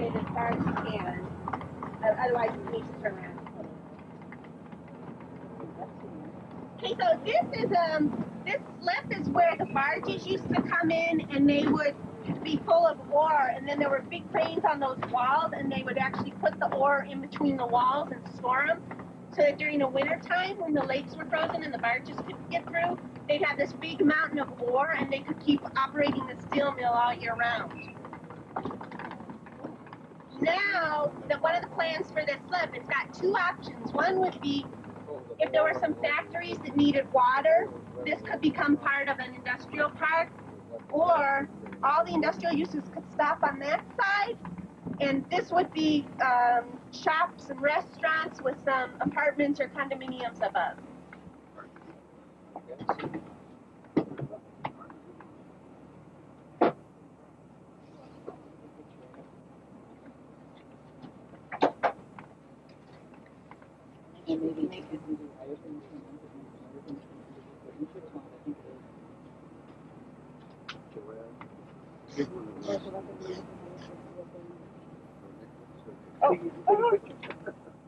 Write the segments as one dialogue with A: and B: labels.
A: it as far as you can. Otherwise, you need to turn around. Okay, so this slip is where the barges used to come in, and they would be full of ore, and then there were big cranes on those walls, and they would actually put the ore in between the walls and store them, so that during the winter time, when the lakes were frozen and the barges couldn't get through, they'd have this big mountain of ore, and they could keep operating the steel mill all year round. Now, one of the plans for this slip, it's got two options. One would be, if there were some factories that needed water, this could become part of an industrial park, or all the industrial uses could stop on that side, and this would be shops and restaurants with some apartments or condominiums above.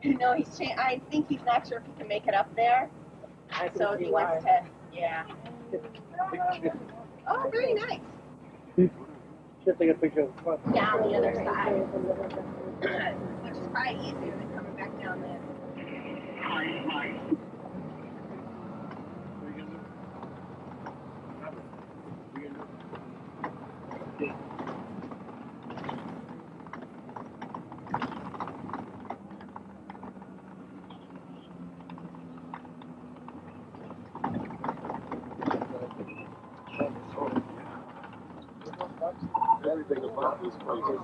A: No, I think he's not sure if he can make it up there. So he wants to, yeah. Oh, very nice.
B: Should take a picture of the front.
A: Down the other side. Which is probably easier than coming back down there.
C: Everything about this place is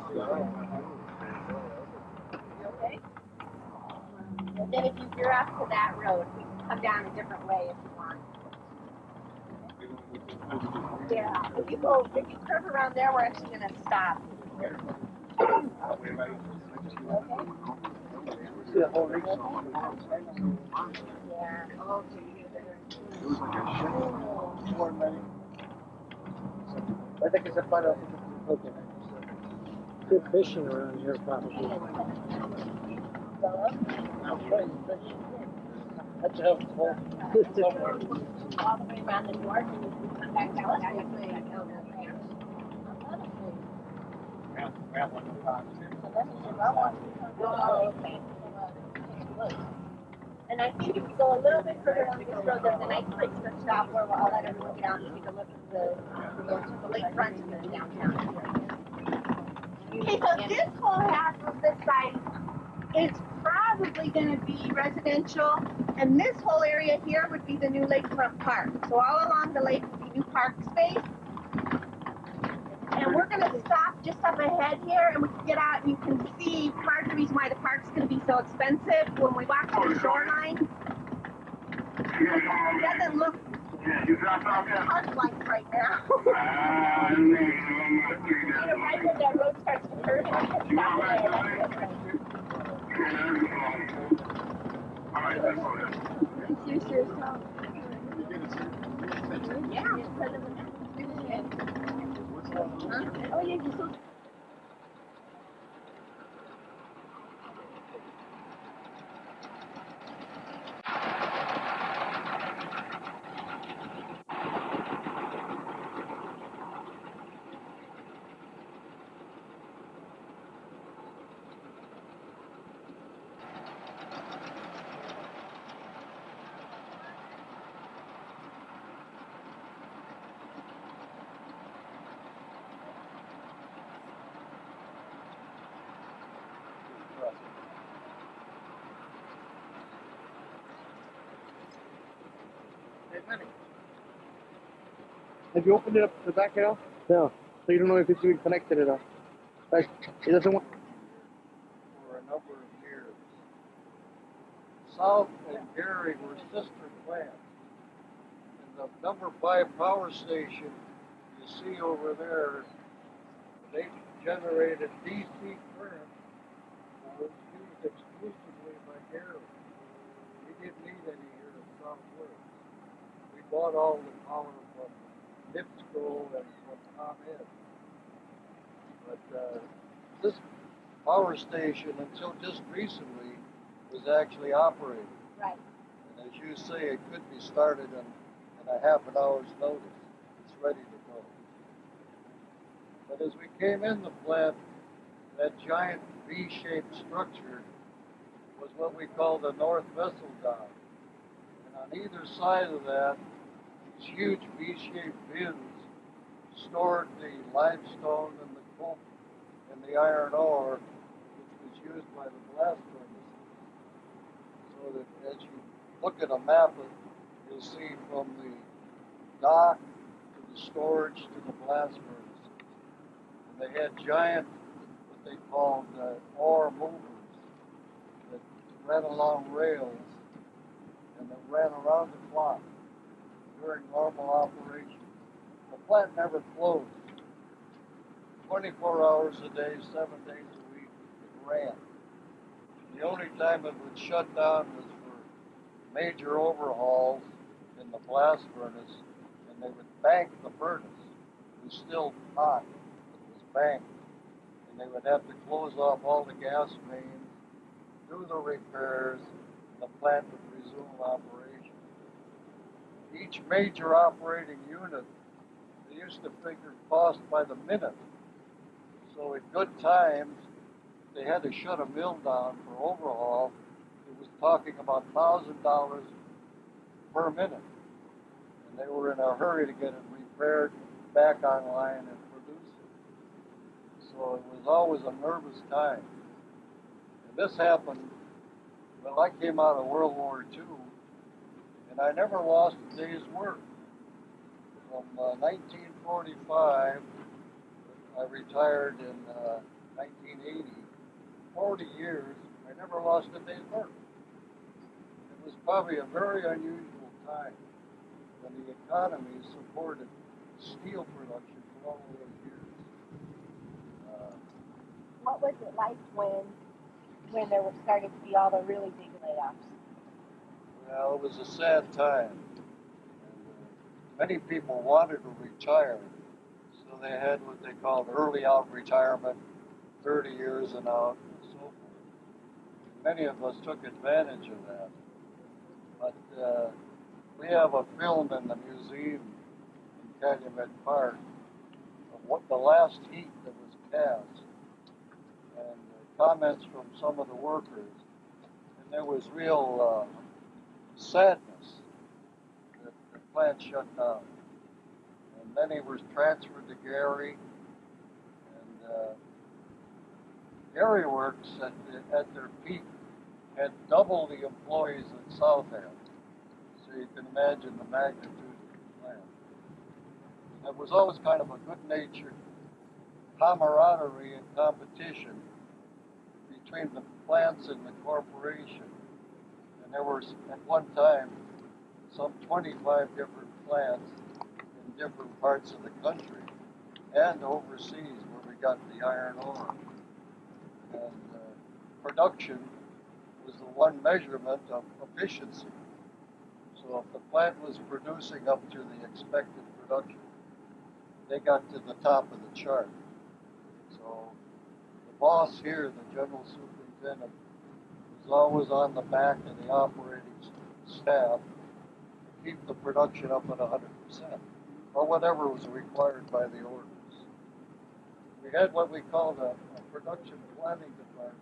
A: Okay. And then if you veer off to that road, we can come down a different way if you want. Yeah. If you curve around there, we're actually going to stop. Okay.
B: See the whole rig?
A: Yeah.
B: More money. I think it's a fun of good fishing around here, probably. That's helpful.
A: All the way around the north, and you can come back down that way. Oh, okay. And I think if we go a little bit further on this road, there's a nice place to stop where I'll let everyone get out and take a look at the lakefront and the downtown. Okay, so this whole half of this site is probably going to be residential, and this whole area here would be the new lakefront park. So all along the lake would be new park space. And we're going to stop just up ahead here, and we can get out and you can see part of the reason why the park's going to be so expensive. When we walk to the shoreline, it doesn't look park-like right now. Right when that road starts to curve, and we can stop there. Yeah, because of the oh, yeah, you're so...
B: Have you opened it up the back out? No. So you don't know if it's even connected at all. Like, it doesn't want...
D: For a number of years. South and Gary were sister plants. And the number 5 power station you see over there, they generated DC current that was used exclusively by Gary. We didn't need any here in Southwest. We bought all the power from NIPSCO and from ComEd. But this power station until just recently was actually operating.
A: Right.
D: And as you say, it could be started in a half an hour's notice. It's ready to go. But as we came in the plant, that giant V-shaped structure was what we call the North Vessel Dock. And on either side of that, these huge V-shaped bins stored the limestone and the coke and the iron ore, which was used by the blast furnaces. So that as you look at a map, you'll see from the dock to the storage to the blast furnaces. And they had giant, what they called ore movers that ran along rails and that ran around the clock during normal operations. The plant never closed. 24 hours a day, 7 days a week, it ran. The only time it would shut down was for major overhauls in the blast furnace, and they would bank the furnace. It was still hot, it was banked, and they would have to close off all the gas mains, do the repairs, and the plant would resume operation. Each major operating unit, they used to figure cost by the minute. So at good times, they had to shut a mill down for overhaul. It was talking about $1,000 per minute. And they were in a hurry to get it repaired, back online, and produce it. So it was always a nervous time. And this happened when I came out of World War II, and I never lost a day's work. From 1945, I retired in 1980. 40 years, I never lost a day's work. It was probably a very unusual time when the economy supported steel production for all those years.
A: What was it like when there were started to be all the really big layoffs?
D: Well, it was a sad time. Many people wanted to retire, so they had what they called early out retirement, 30 years and out, and so forth. Many of us took advantage of that. But we have a film in the museum in Calumet Park of what the last heat that was cast, and comments from some of the workers. And there was real sadness that the plant shut down. And then he was transferred to Gary, and Gary Works at their peak had double the employees at Southend. So you can imagine the magnitude of the plant. It was always kind of a good-natured camaraderie and competition between the plants and the corporation. And there were, at one time, some 25 different plants in different parts of the country and overseas where we got the iron ore. And production was the one measurement of efficiency. So if the plant was producing up to the expected production, they got to the top of the chart. So the boss here, the general superintendent, was always on the back of the operating staff to keep the production up at 100%, or whatever was required by the orders. We had what we called a production planning department.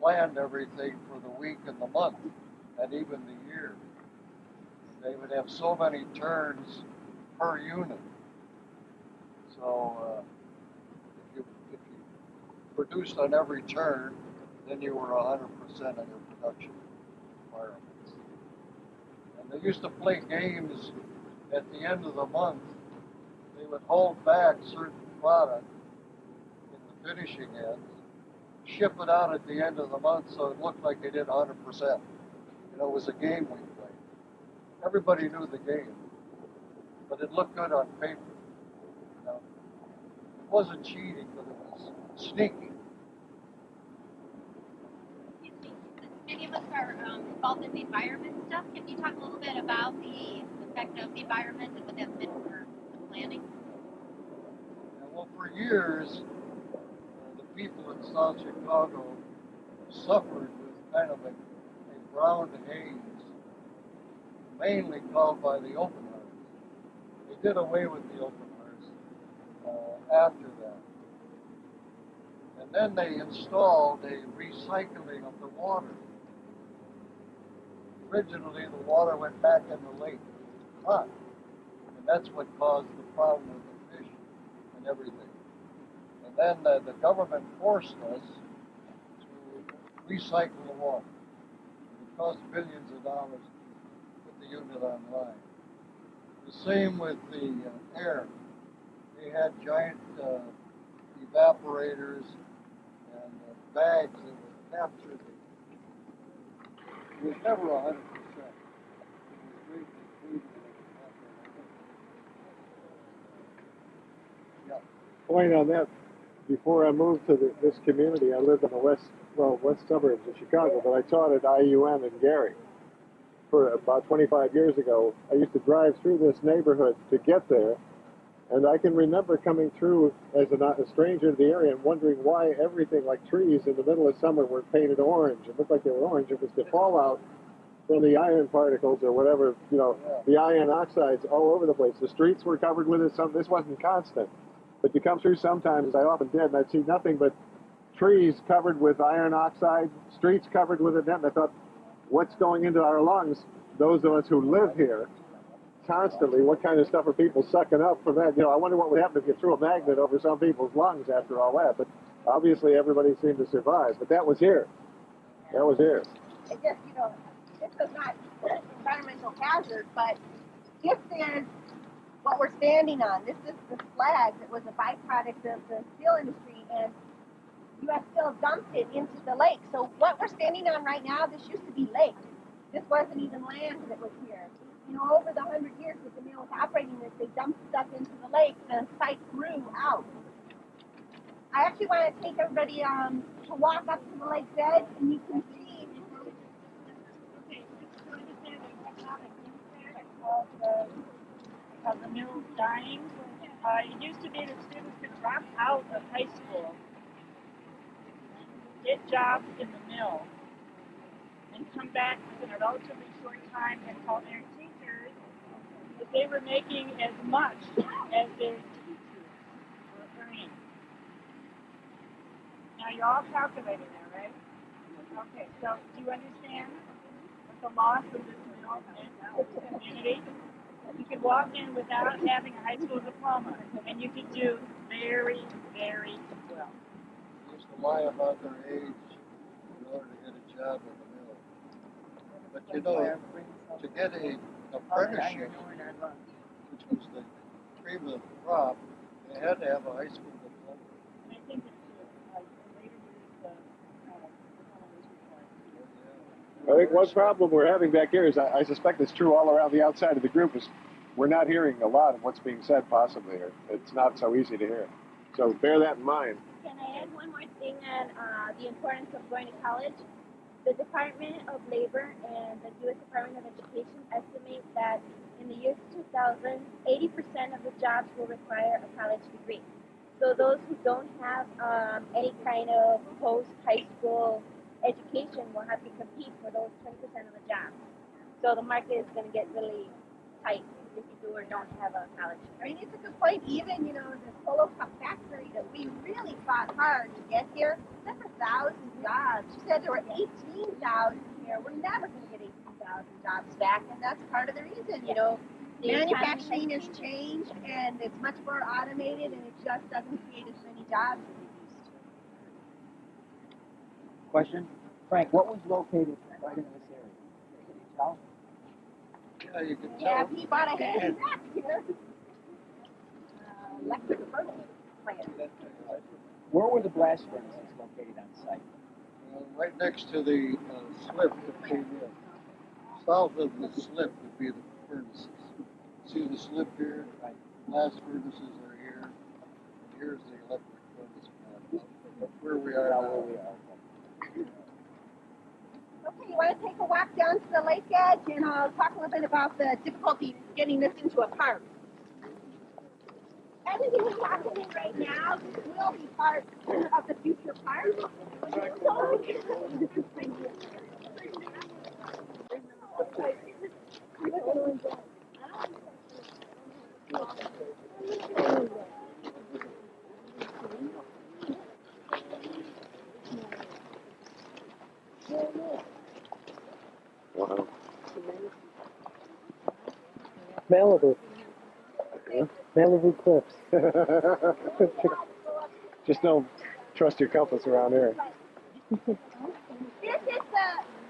D: Planned everything for the week and the month, and even the year. They would have so many turns per unit. So if you produced on every turn, then you were 100% on your production requirements. And they used to play games at the end of the month. They would hold back certain product in the finishing ends, ship it out at the end of the month so it looked like they did 100%. You know, it was a game we played. Everybody knew the game, but it looked good on paper. You know, it wasn't cheating, but it was sneaky.
E: Many of us are involved in the environment stuff. Can you talk a little bit about the effect of the environment and what that's meant for the planning?
D: Well, for years, the people in South Chicago suffered with kind of a brown haze, mainly caused by the open hearts. They did away with the open hearts after that. And then they installed a recycling of the water. Originally, the water went back in the lake, hot, and that's what caused the problem with the fish and everything. And then the government forced us to recycle the water. It cost billions of dollars to put the unit online. The same with the air. They had giant evaporators and bags that would capture the. It was never 100%. It was greatly included in the
F: Point on that, before I moved to this community, I lived in the west suburbs of Chicago, but I taught at IUM in Gary. For about 25 years ago, I used to drive through this neighborhood to get there, and I can remember coming through as a stranger to the area and wondering why everything, like trees in the middle of summer, were painted orange. It looked like they were orange. It was the fallout from the iron particles or whatever, the iron oxides all over the place. The streets were covered with it. This wasn't constant. But you come through sometimes, as I often did, and I'd see nothing but trees covered with iron oxide, streets covered with it. And I thought, what's going into our lungs? Those of us who live here constantly, what kind of stuff are people sucking up from that? I wonder what would happen if you threw a magnet over some people's lungs after all that. But obviously everybody seemed to survive. But that was here. That was here.
A: It just, this is not environmental hazard, but this is what we're standing on. This is the slag that was a byproduct of the steel industry, and U.S. Steel dumped it into the lake. So what we're standing on right now, this used to be lake. This wasn't even land that was here. Over the 100 years that the mill was operating this, they dumped stuff into the lake, and the site grew out. I actually want to take everybody to walk up to the lake's edge, and you can see
G: of the mill dying. It used to be that students could drop out of high school, get jobs in the mill, and come back within a relatively short time and tell their teachers that they were making as much as their teachers were earning. Now you're all calculating that, right? Okay, so do you understand what the loss of this mill meant to the community? You could walk in without having a high school diploma, and you could do very, very well.
D: They used to lie about their age in order to get a job in the mill. But to get an apprenticeship, which was the cream of the crop, they had to have a high school diploma.
G: And I think that later years, diploma was required.
F: I think one problem we're having back here is, I suspect it's true all around the outside of the group, is we're not hearing a lot of what's being said possibly, or it's not so easy to hear. So bear that in mind.
E: Can I add one more thing on the importance of going to college? The Department of Labor and the U.S. Department of Education estimate that in the year 2000, 80% of the jobs will require a college degree. So those who don't have any kind of post-high school education will have to compete for those 20% of the jobs. So the market is going to get really tight if you do or don't have a college degree.
A: it's a good point. Even, the Polo Cup factory that we really fought hard to get here, that's 1,000 jobs. She said there were 18,000 here. We're never going to get 18,000 jobs back, and that's part of the reason, Manufacturing has changed, and it's much more automated, and it just doesn't create as many jobs as it used to.
H: Question? Frank, what was located right in this area? Can you tell?
D: Yeah, you can tell.
A: Yeah, he bought a hand back here. Electric furnace plant.
H: Where were the blast furnaces located on site?
D: Right next to the slip that came in. South of the slip would be the furnaces. See the slip here?
H: Right.
D: Blast furnaces are here. And here's the electric furnace plant. That's where we are now.
H: Where we are.
A: Okay, you want to take a walk down to the lake edge, and I'll talk a little bit about the difficulty getting this into a park. As everything is happening right now. This will be part of the future park.
F: Wow.
B: Malibu. Malibu Cliffs.
F: Just don't trust your compass around here.
A: This is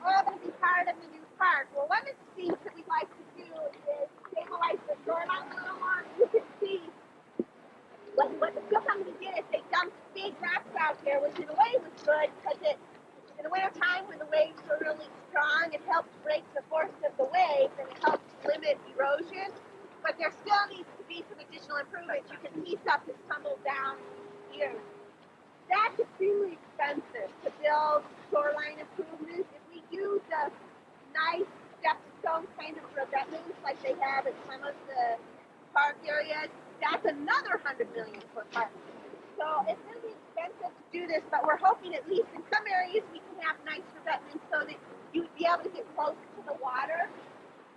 A: all going to be part of the new park. Well, one of the things that we'd like to do is stabilize the shoreline a little more. You can see what the steel company did is they dumped big rocks out here, which in a way was good because in the winter time when the waves were really strong, it helped break the force of the waves and it helped limit erosion. But there still needs to be some additional improvements. You can see stuff that's tumbled down here. That's extremely expensive to build shoreline improvements. If we use a nice stepstone kind of revetments like they have at some of the park areas, that's another $100 million per park. So it's going to be expensive to do this, but we're hoping at least in some areas we can have nice revetments so that you would be able to get close to the water.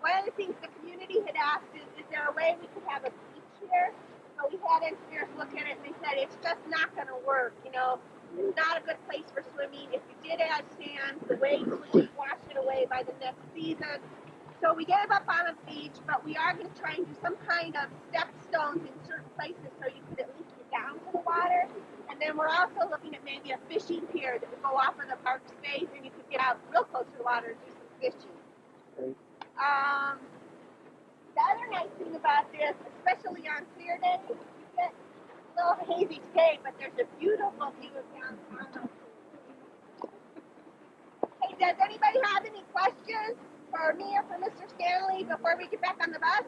A: One of the things the community had asked is there a way we could have a beach here? So we had engineers look at it and they said it's just not going to work. You know, it's not a good place for swimming. If you did add sand, the waves would just wash it away by the next season. So we gave up on a beach, but we are going to try and do some kind of step stones in certain places so you could at least get down to the water. And then we're also looking at maybe a fishing pier that would go off of the park space and you could get out real close to the water and do some fishing.
B: Great.
A: The other nice thing about this, especially on clear days, you get a little hazy today, but there's a beautiful view of downtown. Hey, does anybody have any questions for me or for Mr. Stanley before we get back on the bus?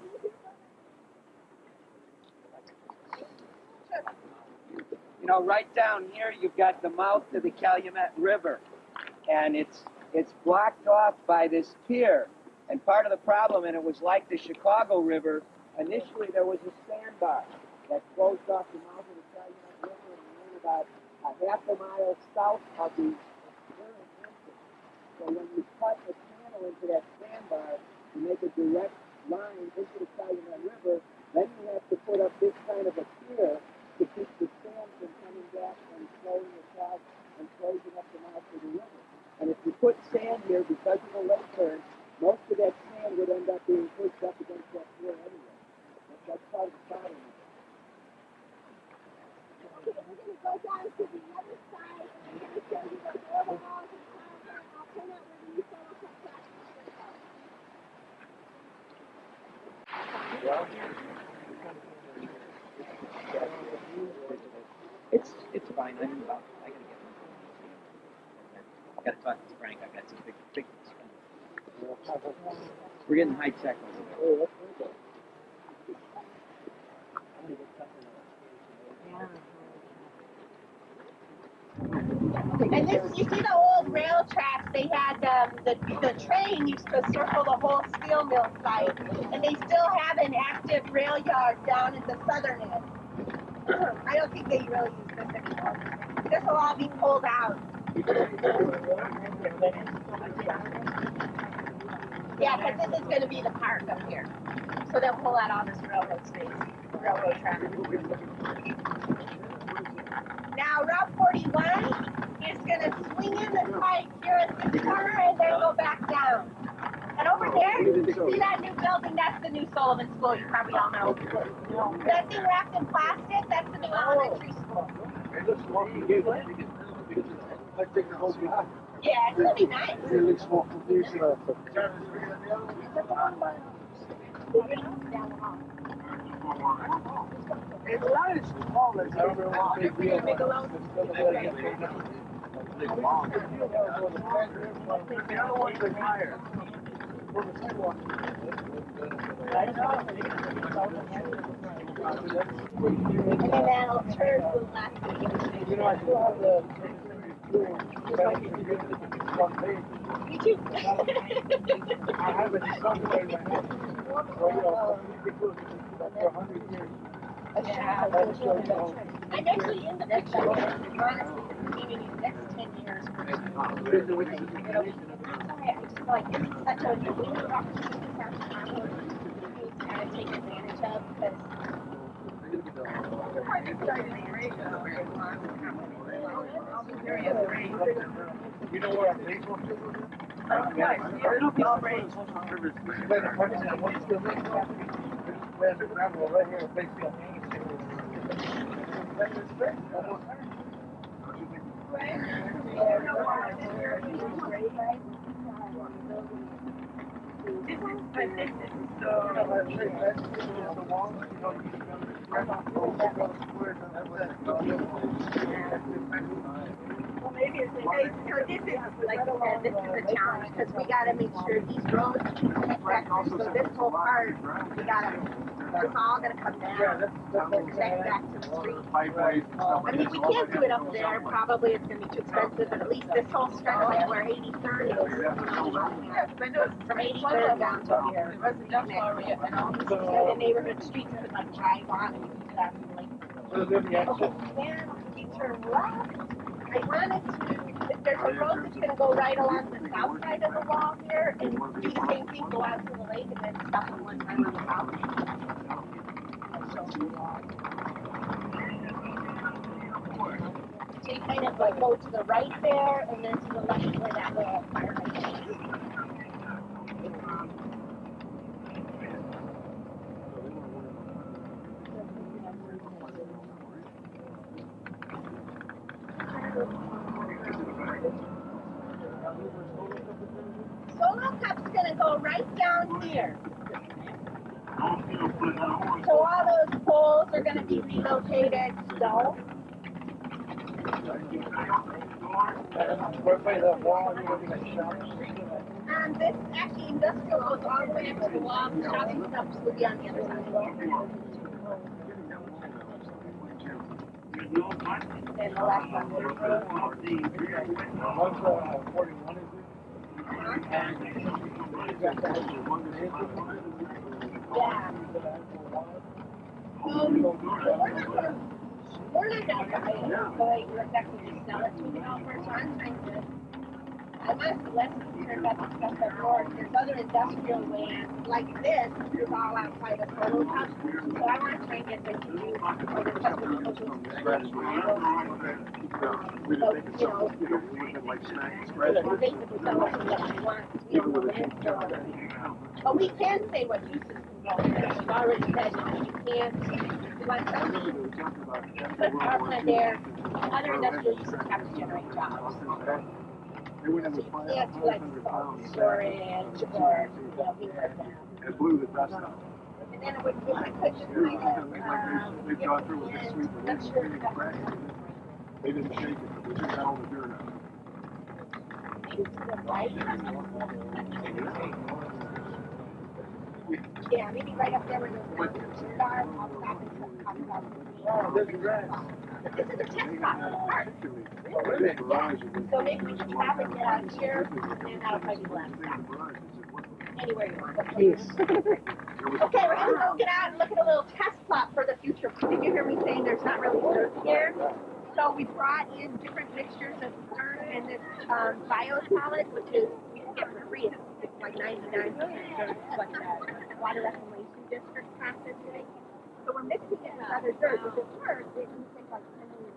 A: Sure.
H: You know, right down here, you've got the mouth to the Calumet River, and it's blocked off by this pier. And part of the problem, and it was like the Chicago River, initially there was a sandbar that closed off the mouth of the Calumet River and ran about a half a mile south of the current entrance. So when you cut a channel into that sandbar to make a direct line into the Calumet River, then you have to put up this kind of a pier to keep the sand from coming back and flowing across and closing up the mouth of the river. And if you put sand here because of the lake current, most of that sand would end up being pushed up against that pier anyway. That's part of the problem.
A: Okay, we're going to go down to the other side and I'm going to show you the border walls and I'll point out where the new solar protect
H: It's fine. I gotta get my I gotta talk to Frank. I got some big We're getting high tech over there.
A: And this, you see the old rail tracks, they had the train used to circle the whole steel mill site, and they still have an active rail yard down at the southern end. I don't think they really use this anymore. This will all be pulled out. Yeah, because this is going to be the park up here. So they'll pull out all this railroad space, railroad traffic. Now Route 41 is going to swing in the pipe here at this corner and then go back down. And over there, you see that new building? That's the new Sullivan School. You probably all know. That thing wrapped in plastic, that's the new elementary school. Yeah, it's going to be nice.
B: It's not as small as
A: Big alone.
B: The other ones are higher.
A: And then that'll turn to the left.
B: You know, I still have the one page.
A: Me too.
B: I have it somewhere right now. So, you know, after 100 years.
A: Yeah. I'm actually in the picture. Honestly, the community, the next 10 years. Sorry, I just feel like this is such a window of opportunity for our travelers to kind of take advantage of because
B: You know what I'm thankful for? Right here, basically.
A: Well, maybe it's so this is, like I said, this is a challenge because we got to make sure these roads connect back through. So this whole part, we got to, it's all going to come down and connect back to the street. I mean, we can't do it up there. Probably it's going to be too expensive, but at least this whole stretch, like where 83rd is, from 83rd down to here. And all these the neighborhood streets could like drive on and you could have like, then you turn left. I wanted to, there's a road that's going to go right along the south side of the wall here and do the same thing, go out to the lake and then stop at one time on the south. So you kind of like go to the right there and then to the left where that little fire hydrant is. Solo Cup's going to go right down here. So all those poles are going to be relocated. So. This actually industrial goes all the way up to the wall. The shopping stops will be on the other side. And the last one will yeah. We're not going to buy it, but you're exactly just sell it to developers. So I'm trying to. I'm honestly less concerned about the stuff up north. There's other industrial land like this is all outside of Solo Cup. So I want to try and get them to do the custom coaching. So basically sell it to what I want. But we can say what uses can go there. We've already said you can't. You want something, put power plant there. Other industrial uses have to generate jobs. So you can't do like storage or things like that.
F: It blew the dust out.
A: And then it would, if we could just kind of, let's sure
F: They didn't shake it, but we just had all the dirt out.
A: maybe to the right. Yeah, maybe right up there where those mountains are. I'll stop and talk about it. This is a test spot for the park. Really? Yeah. So maybe we can have it get out here, and that'll probably be the last stop. Anywhere you want. Okay, we're going to go get out and look at a little test plot for the future. Did you hear me saying there's not really dirt here? So we brought in different mixtures of dirt and this bio-solid, which is we can get for free. It's like 99% dirt. It's like a water reclamation district processing. So we're mixing it with other dirt. If it works, it can take like $10 million.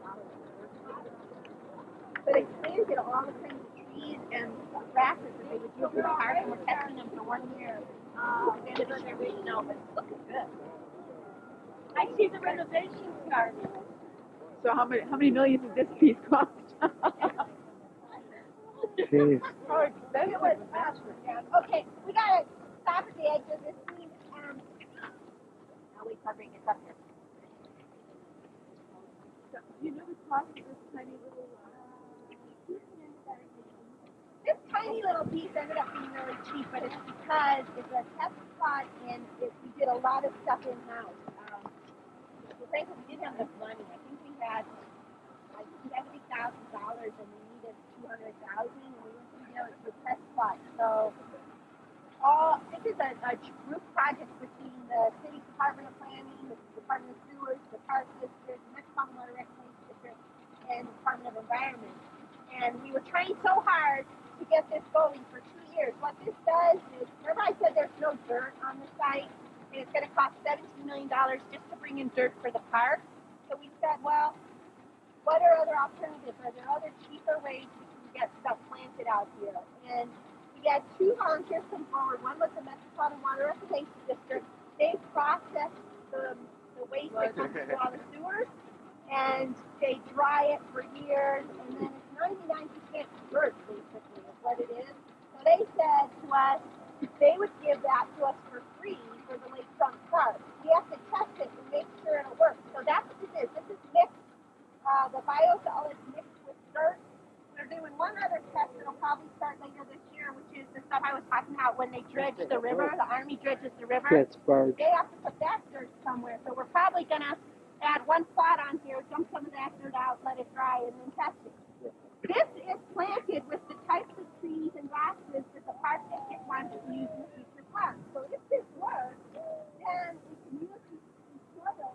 A: But it planted all the kinds of trees and grasses that they would use in the park, and we're testing them for 1 year. And it's everything else. It's looking good. I see the renovation starting.
G: So how many million did this piece cost?
B: Jeez.
A: Okay, we gotta stop at the edge of this scene. I'll wait till I bring this up here.
G: So, you know the cost of this tiny little
A: This tiny little piece ended up being really cheap, but it's because it's a test spot and we did a lot of stuff in-house. Frankly, we didn't have enough money. I think we had like $70,000 and we needed $200,000 and we went to the test spot. So This is a group project between the City Department of Planning, the Department of Sewers, the Park District, the Metropolitan Water Reclamation District, and the Department of Environment. And we were trying so hard to get this going for 2 years. What this does is, remember I said there's no dirt on the site, and it's going to cost $17 million just to bring in dirt for the park. So we said, well, what are other alternatives? Are there other cheaper ways we can get stuff planted out here? And we had 2 volunteers come forward. One was the Metropolitan Water Reclamation District. They process the waste that comes through all the sewers, and they dry it for years, and then it's 99% dirt, basically, is what it is. So they said to us they would give that to us for free for the lakefront park. We have to test it and make sure it'll work. So that's what this is. This is mixed. The biosol is mixed with dirt. We're doing one other test that'll probably start later this year, which is the stuff I was talking about when they dredge the river. The Army dredges the river. They have to put that dirt somewhere. So we're probably going to add one plot on here, dump some of that dirt out, let it dry, and then test it. This is planted with the types of trees and grasses that the park district wants to use in the future plants. So if this works, then we can use these soils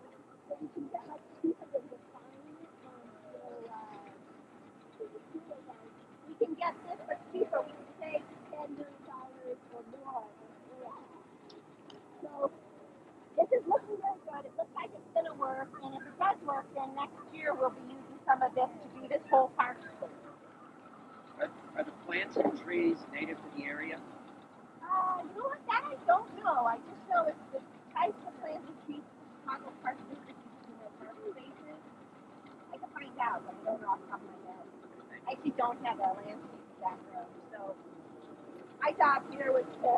A: so we can get like people that will find we can get this for cheaper. We can save $10 million or more. So this is looking very good. It looks like it's going to work. And if it does work, then next year we'll be using some of this to do this whole park.
H: Are the plants and trees native to the area?
A: You know what? That I don't know. I just know it's the types of plants and trees the Chicago Park District uses in their park spaces. I can find out, but I don't know off the top of my head. I actually don't have a landscape background, so my job here was to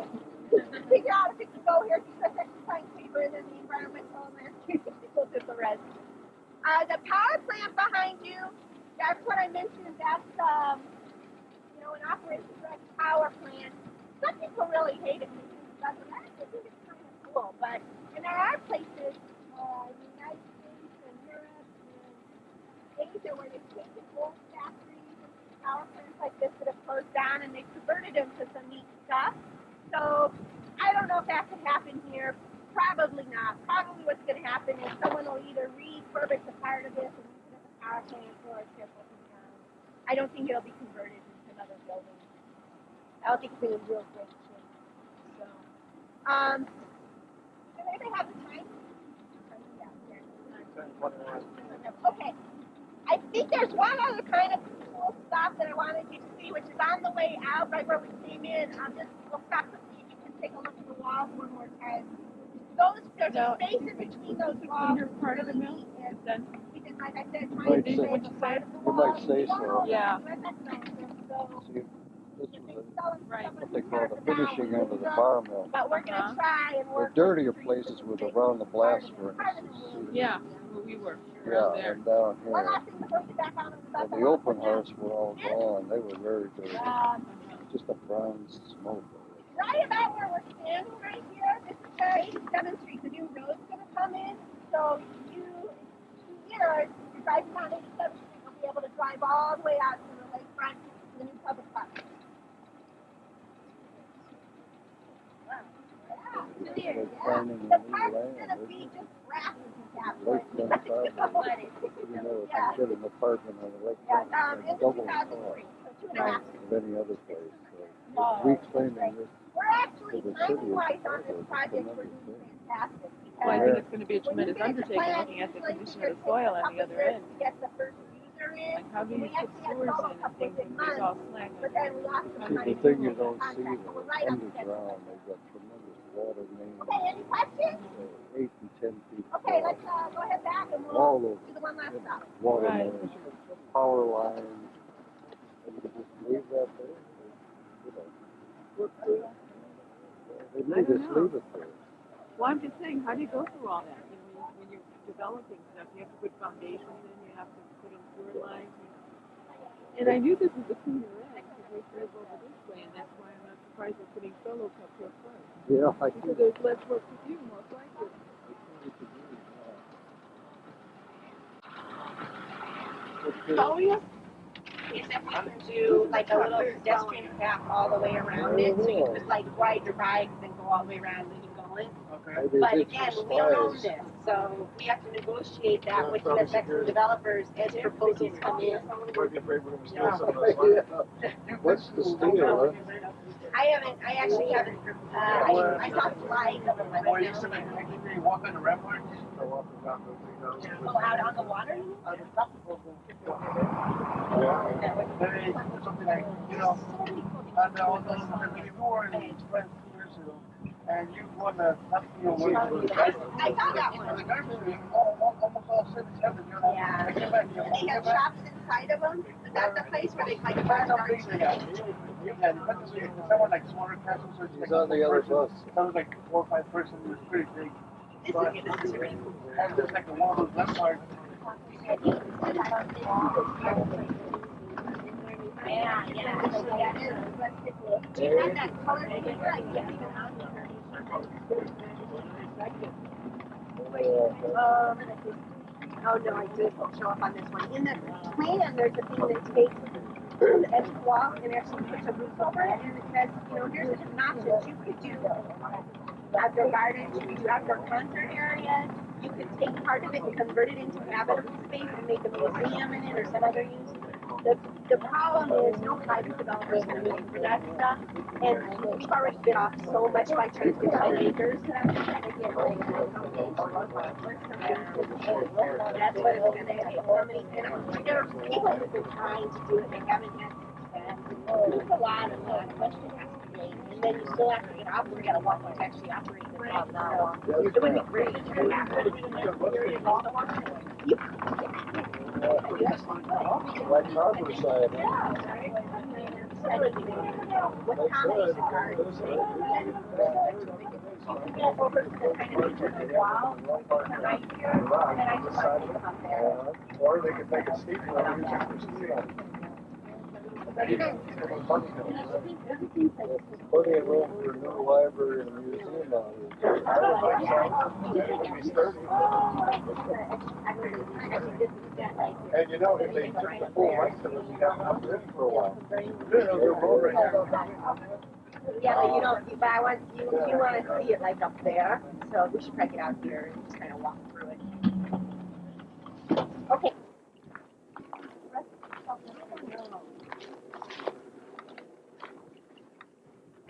A: figure out if it could go here because I can find paper and then the environmental and landscape people did the rest. The power plant behind you, that's what I mentioned. That's an operation direct power plant. Some people really hate it because I actually think it's kind of cool. But and there are places in the United States and Europe and Asia where they've taken old factories and power plants like this that have closed down and they've converted them to some neat stuff. So I don't know if that could happen here. Probably not. Probably what's going to happen is someone will either refurbish a part of this and use it as a power plant or it's just looking down. I don't think it'll be converted into another building. I don't think it's in a real great shape. So, does anybody have the time? Okay. I think there's one other kind of cool stuff that I wanted you to see, which is on the way out, right where we came in. We'll stop to see if you can take a look at the walls one more time. There's a space in between those walls.
G: Part of the mill is done.
A: We did, like I said,
F: Might say- You might say so.
G: Yeah.
F: This was
G: Right.
F: what they call the finishing end of the bar mill.
A: But we're going to try and
F: The
A: work.
F: dirtier places were around the blast furnaces.
G: Yeah, where we were.
F: Yeah,
G: There.
F: and down
A: One
F: here.
A: last thing before we get back on the bus.
F: And the open hearts were all gone. They were very dirty. Just a bronze smoke.
A: Right about where we're standing right here, this is where 87th Street, the new road's going to come in. So you here, if you're driving on 87th Street, you'll be able to drive all the way out to the lakefront to the new public park.
F: Like finding
A: The
F: a new
A: park's
F: land.
A: going to be just grass at that
F: Lake
A: point.
F: front property. You know, if you get an apartment on the lake front,
A: In
F: it's double the
A: 2003,
F: cost
A: so 2.5
F: of any other place. So reclaiming this
A: We're actually,
F: for the city
A: timing-wise
F: of
A: on this
F: Chicago is a
A: project, we're
F: tremendous
A: doing
F: thing.
A: fantastic.
G: Well, I
A: Because
G: think it's going to be a
A: when you
G: tremendous
A: finish the
G: undertaking
A: plan,
G: looking at the
A: usually
G: condition
A: it
G: of the
A: takes
G: soil
A: a
G: on
A: couple
G: the other
A: years
G: end.
A: to get the first user in.
G: Like, how do you
A: We
G: put
A: actually had
G: sewers
A: solo
G: in and
A: couple
G: things
A: big
G: and
A: months,
G: it's all slagged
A: but then we lost some
F: See,
A: money.
F: the thing you
A: in the
F: don't see
A: contract, so we're
F: is
A: right on schedule.
F: underground, they've got tremendous water mains.
A: Okay, any questions?
F: 8 and 10 feet
A: Okay,
F: tall.
A: let's go ahead back and
F: All
A: we'll
F: over.
A: do the one last stop.
F: Water
G: Right.
F: mains, power lines, and you just leave that there. You know. They may
G: I don't
F: just
G: know.
F: leave it there.
G: Well, I'm just saying, how do you go through all that? You know, when you're developing stuff, you have to put foundations in, you have to put in sewer lines. And I knew this was the cleaner end because we drove over this way, and that's why I'm not surprised they're putting solo cup here first.
F: Yeah, I
G: Because there's less work to do, most likely. Oh, yeah.
A: is if we can do like a little pedestrian path all the way around it, so you could like ride your bikes and go all the way around and keep going.
D: Okay.
A: But again, we don't own this, so we have to negotiate that with the second developers as proposals come in.
C: Might be afraid we're gonna steal some of this land.
F: What's the steal?
A: I actually haven't, I saw flags of them, but
D: Boy, you said like you walk on the ramparts?
A: oh, out on the water?
D: Something like, you know, on the before and years ago, and you won the, you know,
A: I saw that one.
D: the garbage was almost all set together, you know.
A: Yeah.
D: I came back, you know,
A: They had shops inside of them. Is that the place where they like buy garbage?
D: someone like smaller castles.
F: He's on the other bus.
D: Sounds like 4 or 5 person, it was pretty big.
A: This is pretty cool.
D: And just like the one of those left side.
A: Yeah, yeah. Do you have that color paper? I can't even oh no, I did show up on this one. In the plan, there's a thing that takes the edge of the wall and actually puts a roof over it, and it says, you know, here's an options. You could do outdoor gardens, you could do outdoor concert areas, you could take part of it and convert it into habitable space and make a museum in it or some other use. The problem is no private developer is going to pay for that stuff, and we've already bit off so much by trying to get 5 acres. That's what it's going to take. Somebody, and there are people who've been trying to do it, they haven't had success. It's a lot of question has to be made, and then you still have to get operate a lot to actually operate the job now. You're doing it great.
F: Like Harborside.
A: What combination gardens? Get over to the kind of nature of the wall, right here, and then I just want to think about there.
F: Or they could make a steep one and use it for ski. Plenty of room for a new library and a museum out here. And you know, if they took the full length of it, we'd have enough room for a while.
A: Yeah, but you don't. But I want you want to see it like up there, so we should probably get out here and just kind of walk through it. Okay.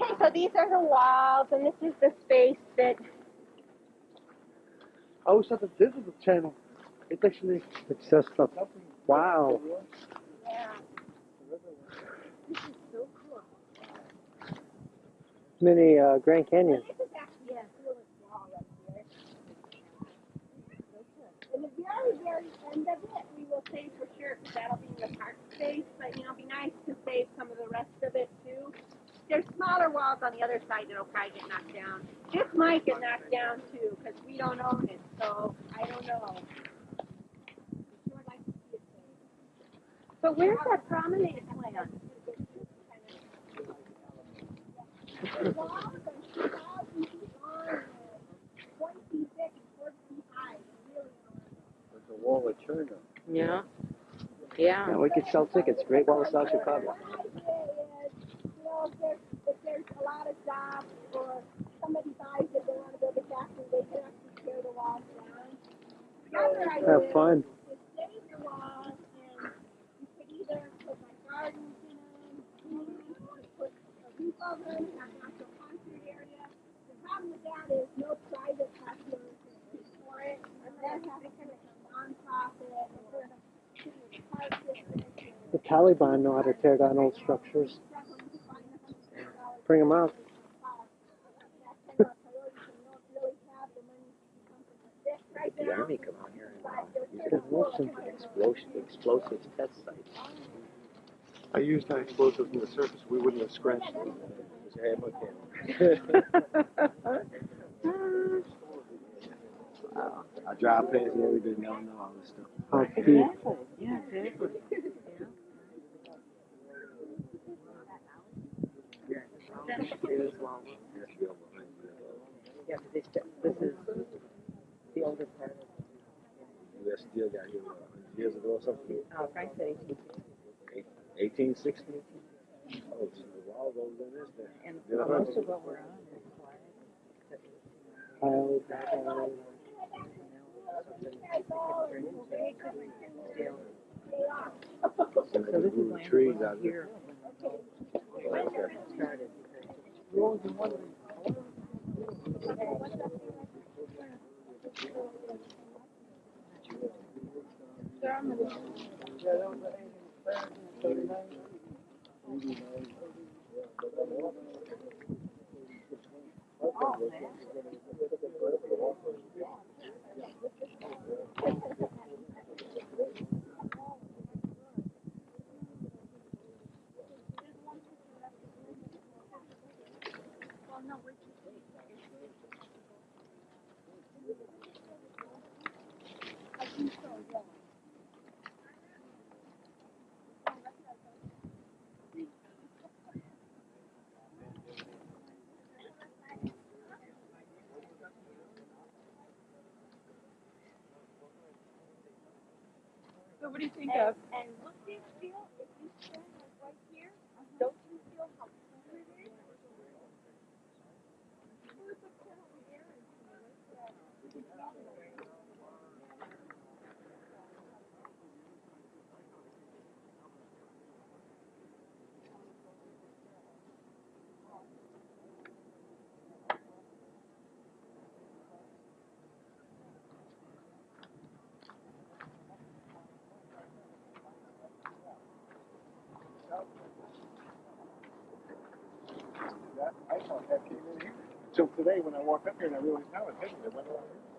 A: Okay, so these are the walls, and this is the space that.
B: I always thought that this was a channel. It's actually.
F: It's just a, wow.
A: Yeah. This is so cool.
F: Mini Grand Canyon.
A: This is actually a cool wall right here. And the very, very end of it, we will save for sure, because that'll be in the park space. But, you know, it'd be nice to save some of the rest of it, too. There's smaller walls on the other side that'll probably get knocked down. This might get knocked down, too, because we don't own it, so I don't know. Sure like to see it saved. So where's that promenade plan? The walls are 2,000 feet long, 20 feet thick, and 40 feet high. Really
F: There's a wall of China.
I: Yeah. Yeah.
B: Yeah, we could sell tickets. Great Wall of South Chicago.
A: If there's a lot of jobs or somebody buys it, they want to build a factory, they can actually tear the walls down. The other idea
F: Have fun.
A: is save the walls, and you could either put like gardens in them, put a roof over them, have an outdoor concert area. The problem with that is no private customers can pay for it, and that has to kind of a non-profit or park district.
F: The Taliban know how to tear down old structures. Bring them out.
I: The Army come out here and use explosive test sites.
F: I used high explosives in the surface. We wouldn't have scratched them.
I: Wow.
F: I drop it, yeah, we didn't know all this stuff.
I: Yeah, exactly. Yeah. Yeah, this is the older part of
F: We still got here years ago or something.
I: Frank said 18. 1860? Oh, so the wall goes in this there.
J: And most of what we're on is flag. So this is land
I: trees
J: that
I: out
J: was
I: there.
J: here when the started.
G: So what do you think of?
E: And look this feel, if you stand like right here, don't you feel how cool it is?
F: I thought that came in here. Until today when I walked up here and I realized now it's hidden. It went around here.